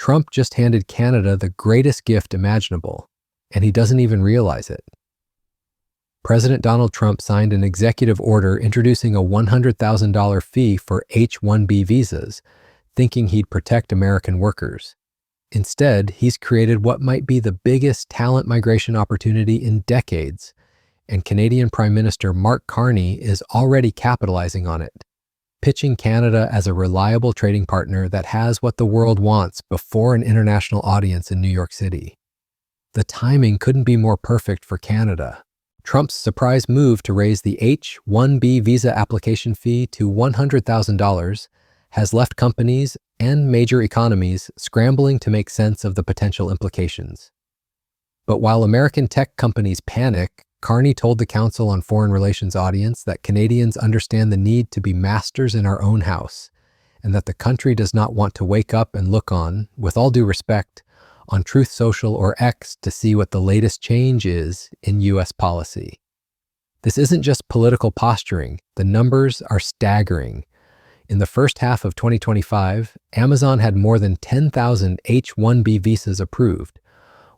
Trump just handed Canada the greatest gift imaginable, and he doesn't even realize it. President Donald Trump signed an executive order introducing a $100,000 fee for H-1B visas, thinking he'd protect American workers. Instead, he's created what might be the biggest talent migration opportunity in decades, and Canadian Prime Minister Mark Carney is already capitalizing on it, pitching Canada as a reliable trading partner that has what the world wants before an international audience in New York City. The timing couldn't be more perfect for Canada. Trump's surprise move to raise the H-1B visa application fee to $100,000 has left companies and major economies scrambling to make sense of the potential implications. But while American tech companies panic, Carney told the Council on Foreign Relations audience that Canadians understand the need to be masters in our own house, and that the country does not want to wake up and look on, with all due respect, on Truth Social or X to see what the latest change is in U.S. policy. This isn't just political posturing. The numbers are staggering. In the first half of 2025, Amazon had more than 10,000 H-1B visas approved,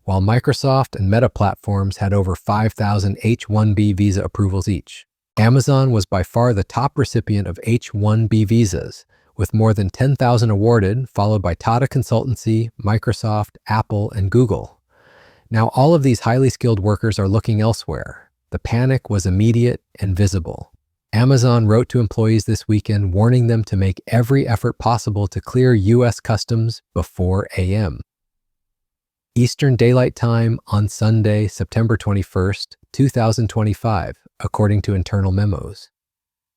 while Microsoft and Meta platforms had over 5,000 H-1B visa approvals each. Amazon was by far the top recipient of H-1B visas, with more than 10,000 awarded, followed by Tata Consultancy, Microsoft, Apple, and Google. Now, all of these highly skilled workers are looking elsewhere. The panic was immediate and visible. Amazon wrote to employees this weekend warning them to make every effort possible to clear U.S. customs before a.m. Eastern Daylight Time on Sunday, September 21st, 2025, according to internal memos.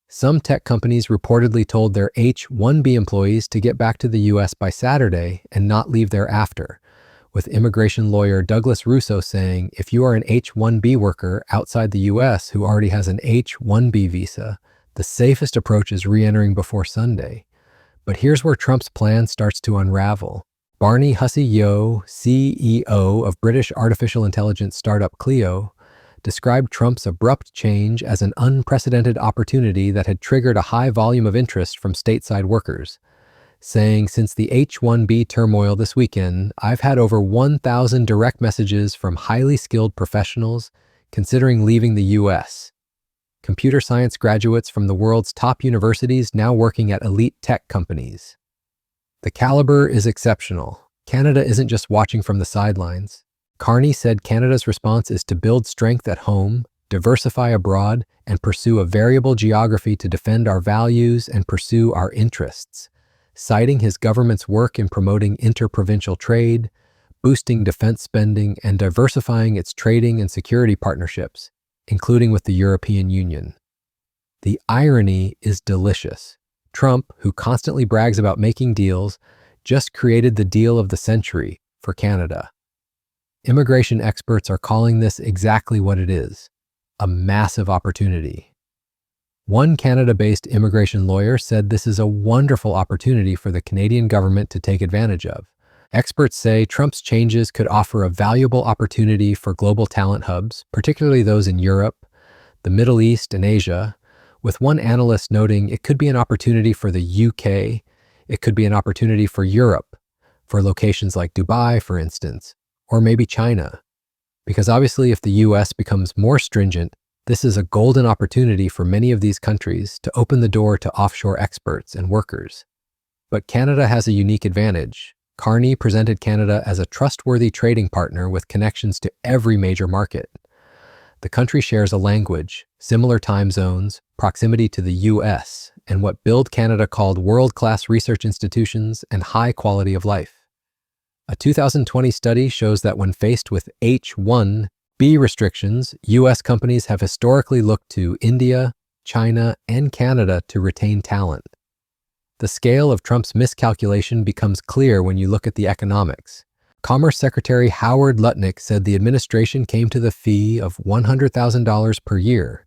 Some tech companies reportedly told their H-1B employees to get back to the U.S. by Saturday and not leave thereafter, with immigration lawyer Douglas Russo saying if you are an H-1B worker outside the U.S. who already has an H-1B visa, the safest approach is re-entering before Sunday. But here's where Trump's plan starts to unravel. Barney Hussey-Yeo, CEO of British artificial intelligence startup Clio, described Trump's abrupt change as an unprecedented opportunity that had triggered a high volume of interest from stateside workers, saying, "Since the H-1B turmoil this weekend, I've had over 1,000 direct messages from highly skilled professionals considering leaving the U.S. Computer science graduates from the world's top universities now working at elite tech companies. The caliber is exceptional. Canada isn't just watching from the sidelines." Carney said Canada's response is to build strength at home, diversify abroad, and pursue a variable geography to defend our values and pursue our interests, citing his government's work in promoting interprovincial trade, boosting defense spending, and diversifying its trading and security partnerships, including with the European Union. The irony is delicious. Trump, who constantly brags about making deals, just created the deal of the century for Canada. Immigration experts are calling this exactly what it is, a massive opportunity. One Canada-based immigration lawyer said this is a wonderful opportunity for the Canadian government to take advantage of. Experts say Trump's changes could offer a valuable opportunity for global talent hubs, particularly those in Europe, the Middle East, and Asia, with one analyst noting it could be an opportunity for the UK, it could be an opportunity for Europe, for locations like Dubai, for instance, or maybe China. Because obviously if the US becomes more stringent, this is a golden opportunity for many of these countries to open the door to offshore experts and workers. But Canada has a unique advantage. Carney presented Canada as a trustworthy trading partner with connections to every major market. The country shares a language, similar time zones, proximity to the US, and what Build Canada called world-class research institutions and high quality of life. A 2020 study shows that when faced with H-1B restrictions, U.S. companies have historically looked to India, China, and Canada to retain talent. The scale of Trump's miscalculation becomes clear when you look at the economics. Commerce Secretary Howard Lutnick said the administration came to the fee of $100,000 per year,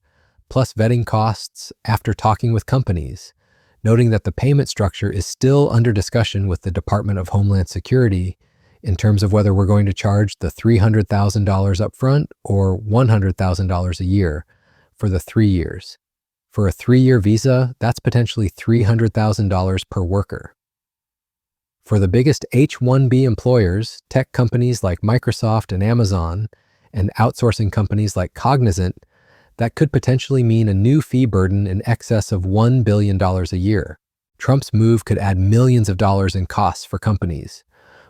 plus vetting costs after talking with companies, noting that the payment structure is still under discussion with the Department of Homeland Security in terms of whether we're going to charge the $300,000 upfront or $100,000 a year for the 3 years. For a 3-year visa, that's potentially $300,000 per worker. For the biggest H-1B employers, tech companies like Microsoft and Amazon, and outsourcing companies like Cognizant, that could potentially mean a new fee burden in excess of $1 billion a year. Trump's move could add millions of dollars in costs for companies,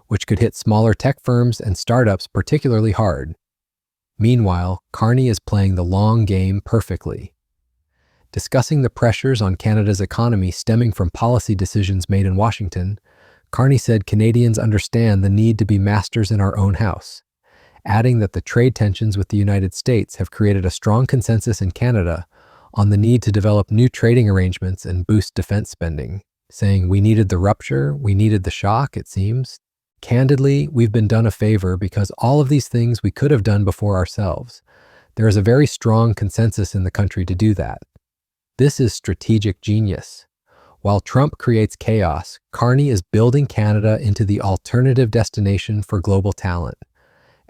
which could hit smaller tech firms and startups particularly hard. Meanwhile, Carney is playing the long game perfectly. Discussing the pressures on Canada's economy stemming from policy decisions made in Washington, Carney said Canadians understand the need to be masters in our own house, adding that the trade tensions with the United States have created a strong consensus in Canada on the need to develop new trading arrangements and boost defense spending, saying, "We needed the rupture, we needed the shock, it seems. Candidly, we've been done a favor because all of these things we could have done before ourselves. There is a very strong consensus in the country to do that. This is strategic genius." While Trump creates chaos, Carney is building Canada into the alternative destination for global talent.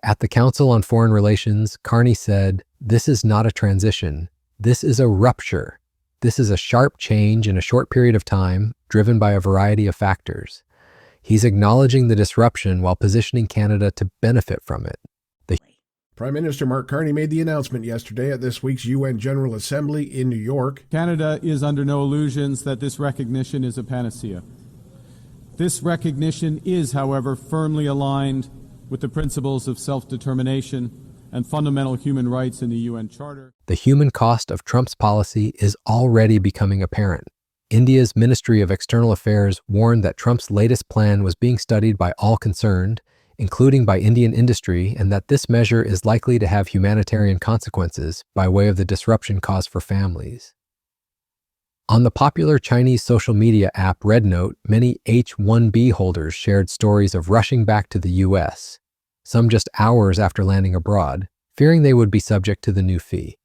At the Council on Foreign Relations, Carney said, "This is not a transition. This is a rupture. This is a sharp change in a short period of time, driven by a variety of factors." He's acknowledging the disruption while positioning Canada to benefit from it. Prime Minister Mark Carney made the announcement yesterday at this week's UN General Assembly in New York. Canada is under no illusions that this recognition is a panacea. This recognition is, however, firmly aligned with the principles of self-determination and fundamental human rights in the UN Charter. The human cost of Trump's policy is already becoming apparent. India's Ministry of External Affairs warned that Trump's latest plan was being studied by all concerned, including by Indian industry, and that this measure is likely to have humanitarian consequences by way of the disruption caused for families. On the popular Chinese social media app RedNote, many H-1B holders shared stories of rushing back to the U.S., some just hours after landing abroad, fearing they would be subject to the new fee.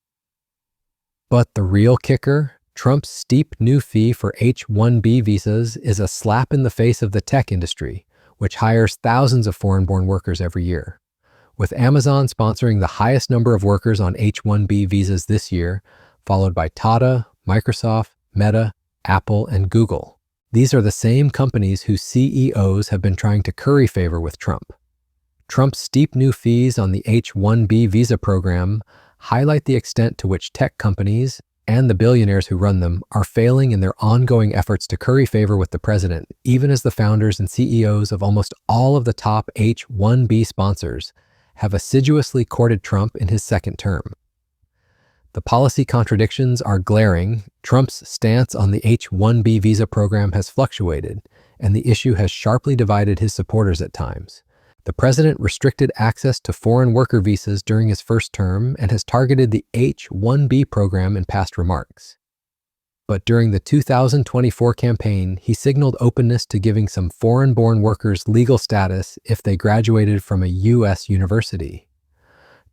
But the real kicker? Trump's steep new fee for H-1B visas is a slap in the face of the tech industry, which hires thousands of foreign-born workers every year. With Amazon sponsoring the highest number of workers on H-1B visas this year, followed by Tata, Microsoft, Meta, Apple, and Google. These are the same companies whose CEOs have been trying to curry favor with Trump. Trump's steep new fees on the H-1B visa program highlight the extent to which tech companies and the billionaires who run them are failing in their ongoing efforts to curry favor with the president, even as the founders and CEOs of almost all of the top H-1B sponsors have assiduously courted Trump in his second term. The policy contradictions are glaring. Trump's stance on the H-1B visa program has fluctuated, and the issue has sharply divided his supporters at times. The president restricted access to foreign worker visas during his first term and has targeted the H-1B program in past remarks. But during the 2024 campaign, he signaled openness to giving some foreign-born workers legal status if they graduated from a U.S. university.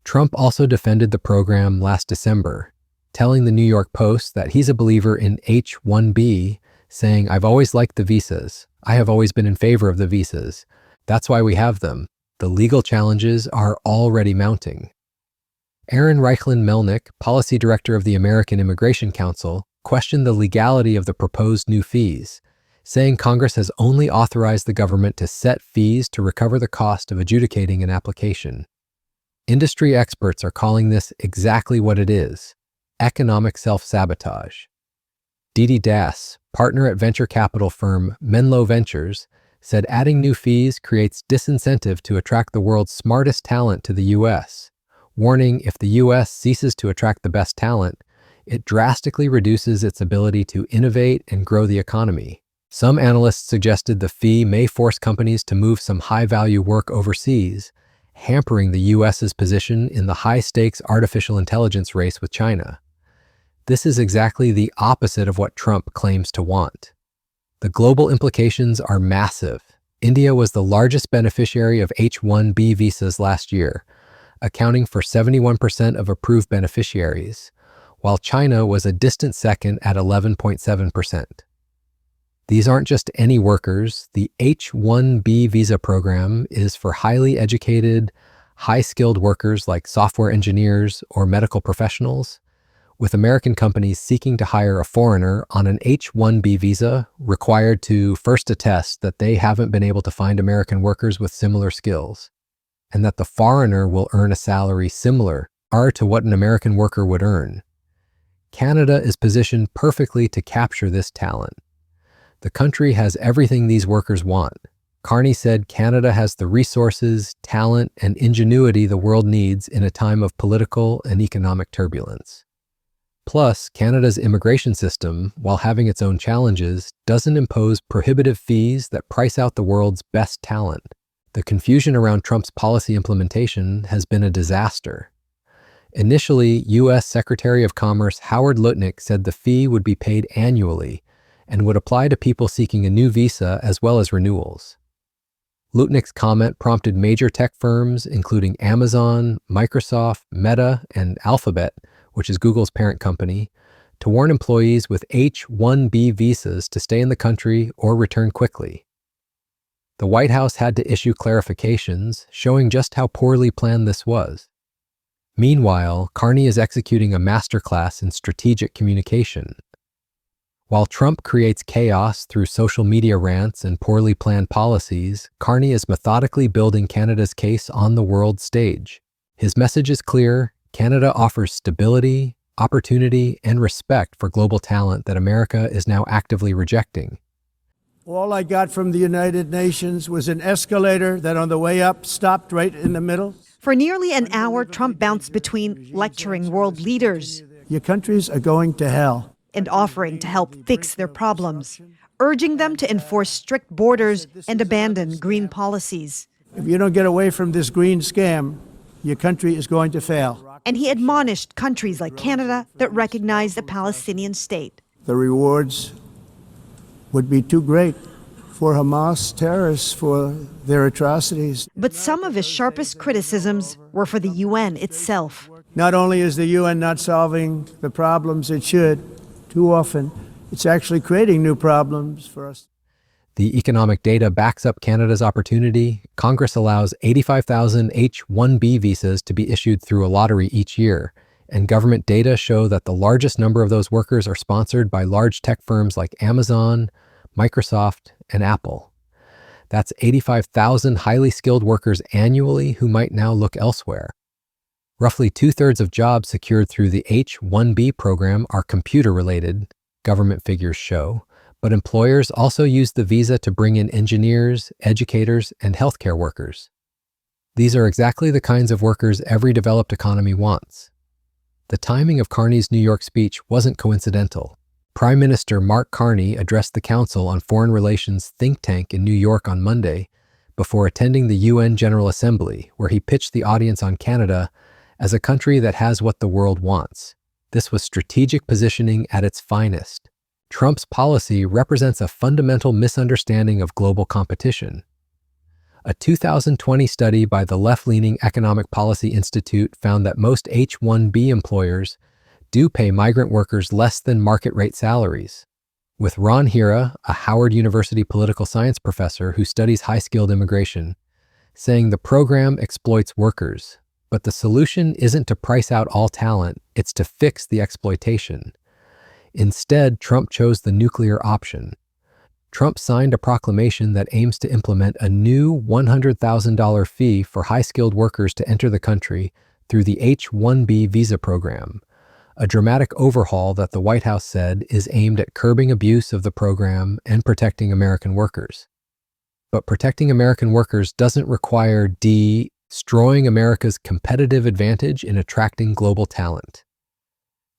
Trump also defended the program last December, telling the New York Post that he's a believer in H-1B, saying, "I've always liked the visas. I have always been in favor of the visas. That's why we have them. The legal challenges are already mounting." Aaron Reichlin-Melnick, policy director of the American Immigration Council, questioned the legality of the proposed new fees, saying Congress has only authorized the government to set fees to recover the cost of adjudicating an application. Industry experts are calling this exactly what it is: economic self-sabotage. Didi Das, partner at venture capital firm Menlo Ventures, said adding new fees creates disincentive to attract the world's smartest talent to the U.S., warning if the U.S. ceases to attract the best talent, it drastically reduces its ability to innovate and grow the economy. Some analysts suggested the fee may force companies to move some high-value work overseas, hampering the U.S.'s position in the high-stakes artificial intelligence race with China. This is exactly the opposite of what Trump claims to want. The global implications are massive. India was the largest beneficiary of H-1B visas last year, accounting for 71% of approved beneficiaries, while China was a distant second at 11.7%. These aren't just any workers. The H-1B visa program is for highly educated, high-skilled workers like software engineers or medical professionals, with American companies seeking to hire a foreigner on an H-1B visa required to first attest that they haven't been able to find American workers with similar skills, and that the foreigner will earn a salary similar to what an American worker would earn. Canada is positioned perfectly to capture this talent. The country has everything these workers want. Carney said Canada has the resources, talent, and ingenuity the world needs in a time of political and economic turbulence. Plus, Canada's immigration system, while having its own challenges, doesn't impose prohibitive fees that price out the world's best talent. The confusion around Trump's policy implementation has been a disaster. Initially, U.S. Secretary of Commerce Howard Lutnick said the fee would be paid annually and would apply to people seeking a new visa as well as renewals. Lutnick's comment prompted major tech firms, including Amazon, Microsoft, Meta, and Alphabet, which is Google's parent company, to warn employees with H-1B visas to stay in the country or return quickly. The White House had to issue clarifications showing just how poorly planned this was. Meanwhile, Carney is executing a masterclass in strategic communication. While Trump creates chaos through social media rants and poorly planned policies, Carney is methodically building Canada's case on the world stage. His message is clear: Canada offers stability, opportunity, and respect for global talent that America is now actively rejecting. All I got from the United Nations was an escalator that on the way up stopped right in the middle. For nearly an hour, Trump bounced between lecturing world leaders Your countries are going to hell. and offering to help fix their problems, urging them to enforce strict borders and abandon green policies. If you don't get away from this green scam, your country is going to fail. And he admonished countries like Canada that recognize the Palestinian state. The rewards would be too great for Hamas terrorists for their atrocities. But some of his sharpest criticisms were for the UN itself. Not only is the UN not solving the problems it should, too often, it's actually creating new problems for us. The economic data backs up Canada's opportunity. Congress allows 85,000 H-1B visas to be issued through a lottery each year, and government data show that the largest number of those workers are sponsored by large tech firms like Amazon, Microsoft, and Apple. That's 85,000 highly skilled workers annually who might now look elsewhere. Roughly 2/3 of jobs secured through the H-1B program are computer-related, government figures show, but employers also use the visa to bring in engineers, educators, and healthcare workers. These are exactly the kinds of workers every developed economy wants. The timing of Carney's New York speech wasn't coincidental. Prime Minister Mark Carney addressed the Council on Foreign Relations think tank in New York on Monday before attending the UN General Assembly, where he pitched the audience on Canada as a country that has what the world wants. This was strategic positioning at its finest. Trump's policy represents a fundamental misunderstanding of global competition. A 2020 study by the left-leaning Economic Policy Institute found that most H-1B employers do pay migrant workers less than market-rate salaries. With Ron Hira, a Howard University political science professor who studies high-skilled immigration, saying the program exploits workers, but the solution isn't to price out all talent, it's to fix the exploitation. Instead, Trump chose the nuclear option. Trump signed a proclamation that aims to implement a new $100,000 fee for high-skilled workers to enter the country through the H-1B visa program, a dramatic overhaul that the White House said is aimed at curbing abuse of the program and protecting American workers. But protecting American workers doesn't require destroying America's competitive advantage in attracting global talent.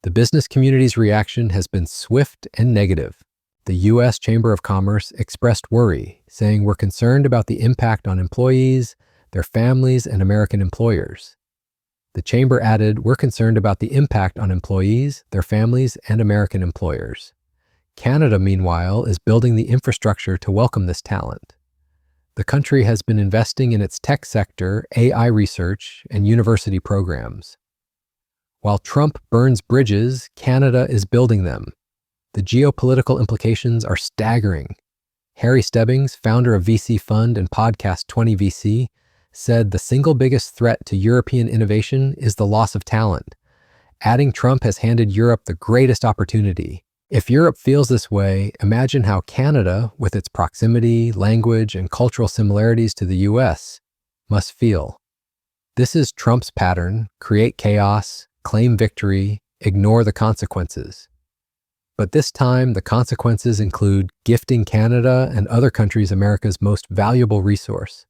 The business community's reaction has been swift and negative. The U.S. Chamber of Commerce expressed worry, saying we're concerned about the impact on employees, their families, and American employers. The chamber added, we're concerned about the impact on employees, their families, and American employers. Canada, meanwhile, is building the infrastructure to welcome this talent. The country has been investing in its tech sector, AI research, and university programs. While Trump burns bridges, Canada is building them. The geopolitical implications are staggering. Harry Stebbings, founder of VC Fund and podcast 20VC, said the single biggest threat to European innovation is the loss of talent, Adding Trump has handed Europe the greatest opportunity. If Europe feels this way, imagine how Canada, with its proximity, language, and cultural similarities to the US, must feel. This is Trump's pattern: create chaos, claim victory, ignore the consequences. But this time, the consequences include gifting Canada and other countries America's most valuable resource,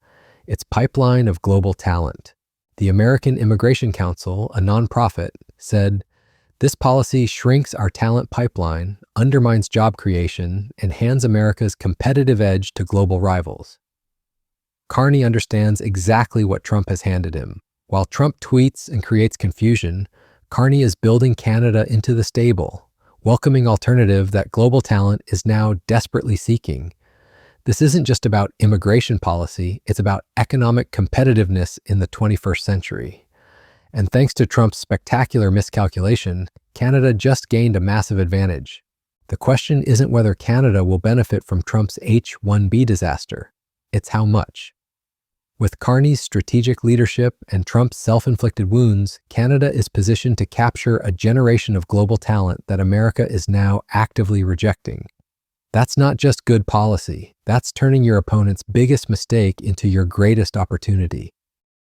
its pipeline of global talent. The American Immigration Council, a nonprofit, said, "This policy shrinks our talent pipeline, undermines job creation, and hands America's competitive edge to global rivals." Carney understands exactly what Trump has handed him. While Trump tweets and creates confusion, Carney is building Canada into the stable, welcoming alternative that global talent is now desperately seeking. This isn't just about immigration policy, it's about economic competitiveness in the 21st century. And thanks to Trump's spectacular miscalculation, Canada just gained a massive advantage. The question isn't whether Canada will benefit from Trump's H-1B disaster, it's how much. With Carney's strategic leadership and Trump's self-inflicted wounds, Canada is positioned to capture a generation of global talent that America is now actively rejecting. That's not just good policy, that's turning your opponent's biggest mistake into your greatest opportunity.